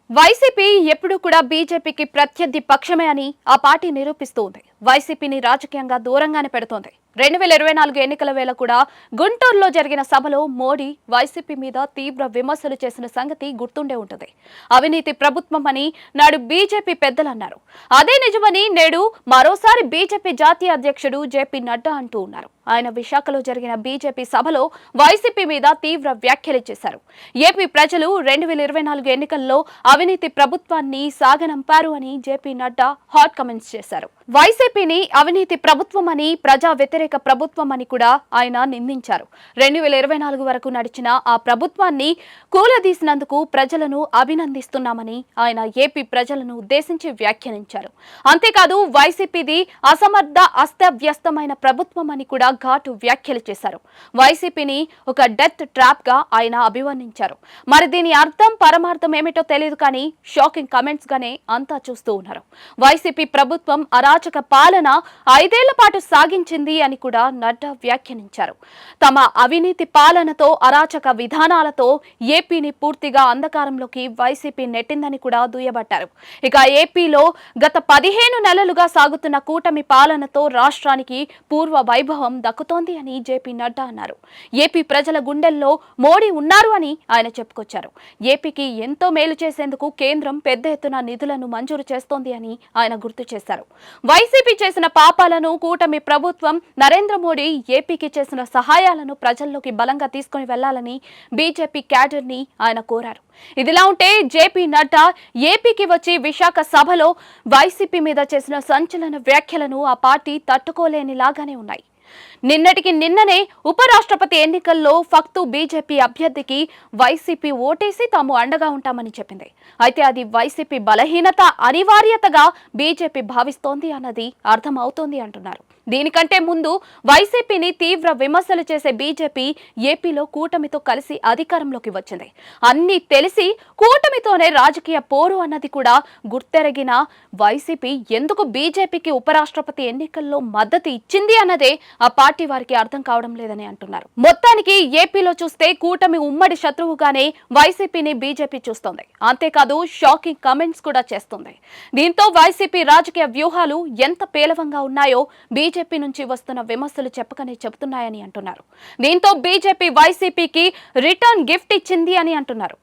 YCP ఎప్పుడూ కూడా బీజేపీకి ప్రత్యర్థి పక్షమే అని ఆ పార్టీ నిరూపిస్తూ ఉంది. వైసీపీని రాజకీయంగా దూరంగానే పెడుతోంది. 2024 ఎన్నికల వేళ కూడా గుంటూరులో జరిగిన సభలో మోడీ వైసీపీ మీద తీవ్ర విమర్శలు చేసిన సంగతి గుర్తుండే ఉంటుంది. అవినీతి ప్రభుత్వం అని నాడు బీజేపీ పెద్దలు అన్నారు. అదే నిజమని నేడు మరోసారి బీజేపీ జాతీయ అధ్యక్షుడు జేపీ నడ్డా అంటూ ఉన్నారు. ఆయన విశాఖలో జరిగిన బీజేపీ సభలో వైసీపీ మీద తీవ్ర వ్యాఖ్యలు చేశారు. ఏపీ ప్రజలు 2024 ఎన్నికల్లో అవినీతి ప్రభుత్వాన్ని సాగనంపారు అని జేపీ నడ్డా హాట్ కామెంట్స్ చేశారు. వైసీపీని అవినీతి ప్రభుత్వం అని, ప్రజా వ్యతిరేక ప్రభుత్వం అని కూడా ఆయన నిందించారు. 2024 వరకు నడిచిన ఆ ప్రభుత్వాన్ని కూలదీసినందుకు ప్రజలను అభినందిస్తున్నామని ఆయన ఏపీ ప్రజలను ఉద్దేశించి వ్యాఖ్యానించారు. అంతేకాదు వైసీపీది అసమర్థ అస్తవ్యస్తమైన ప్రభుత్వం అని కూడా ఘాటు వ్యాఖ్యలు చేశారు. వైసీపీని ఒక డెత్ ట్రాప్ గా ఆయన అభివర్ణించారు. మరి దీని అర్థం పరమార్థం ఏమిటో తెలియదు కానీ షాకింగ్ కమెంట్స్ గానే అంతా చూస్తూ ఉన్నారు. వైసీపీ ప్రభుత్వం అరాచక పాలన 5 ఏళ్ల పాటు సాగించింది అని కూడా నడ్డా వ్యాఖ్యానించారు. తమ అవినీతి పాలనతో, అరాచక విధానాలతో ఏపీని పూర్తిగా అంధకారంలోకి వైసీపీ నెట్టిందని కూడా దుయ్యబట్టారు. ఇక ఏపీలో గత 15 నెలలుగా సాగుతున్న కూటమి పాలనతో రాష్ట్రానికి పూర్వ వైభవం దక్కుతోంది అని జేపీ నడ్డా అన్నారు. ఏపీ ప్రజల గుండెల్లో మోడీ ఉన్నారు అని ఆయన చెప్పుకొచ్చారు. ఏపీకి ఎంతో మేలు చేసేందుకు కేంద్రం పెద్ద ఎత్తున నిధులను మంజూరు చేస్తోంది అని ఆయన గుర్తు చేశారు. వైసీపీ చేసిన పాపాలను, కూటమి ప్రభుత్వం నరేంద్ర మోడీ ఏపీకి చేసిన సహాయాలను ప్రజల్లోకి బలంగా తీసుకుని వెళ్లాలని బీజేపీ క్యాడర్ ని ఆయన కోరారు. ఇదిలా ఉంటే జేపీ నడ్డా ఏపీకి వచ్చి విశాఖ సభలో వైసీపీ మీద చేసిన సంచలన వ్యాఖ్యలను ఆ పార్టీ తట్టుకోలేనిలాగానే ఉన్నాయి. నిన్నటికి నిన్ననే ఉపరాష్ట్రపతి ఎన్నికల్లో ఫక్తు బీజేపీ అభ్యర్థికి వైసీపీ ఓటేసి తాము అండగా ఉంటామని చెప్పింది. అయితే అది వైసీపీ బలహీనత అనివార్యతగా బీజేపీ భావిస్తోంది అన్నది అర్థమవుతోంది అంటున్నారు. దీనికంటే ముందు వైసీపీని తీవ్ర విమర్శలు చేసే బీజేపీ ఏపీలో కూటమితో కలిసి అధికారంలోకి వచ్చింది. అన్నీ తెలిసి కూటమితోనే రాజకీయ పోరు అన్నది కూడా గుర్తెరగిన వైసీపీ ఎందుకు బీజేపీకి ఉపరాష్ట్రపతి ఎన్నికల్లో మద్దతు ఇచ్చింది అన్నదే ఆ పార్టీ వారికి అర్థం కావడం లేదని అంటున్నారు. మొత్తానికి ఏపీలో చూస్తే కూటమి ఉమ్మడి శత్రువుగానే వైసీపీని బీజేపీ చూస్తోంది. అంతేకాదు షాకింగ్ కామెంట్స్ కూడా చేస్తుంది. దీంతో వైసీపీ రాజకీయ వ్యూహాలు ఎంత పేలవంగా ఉన్నాయో బీజేపీ నుంచి వస్తున్న విమర్శలు చెప్పకనే చెబుతున్నాయని అంటున్నారు. దీంతో బీజేపీ వైసీపీకి రిటర్న్ గిఫ్ట్ ఇచ్చింది అని అంటున్నారు.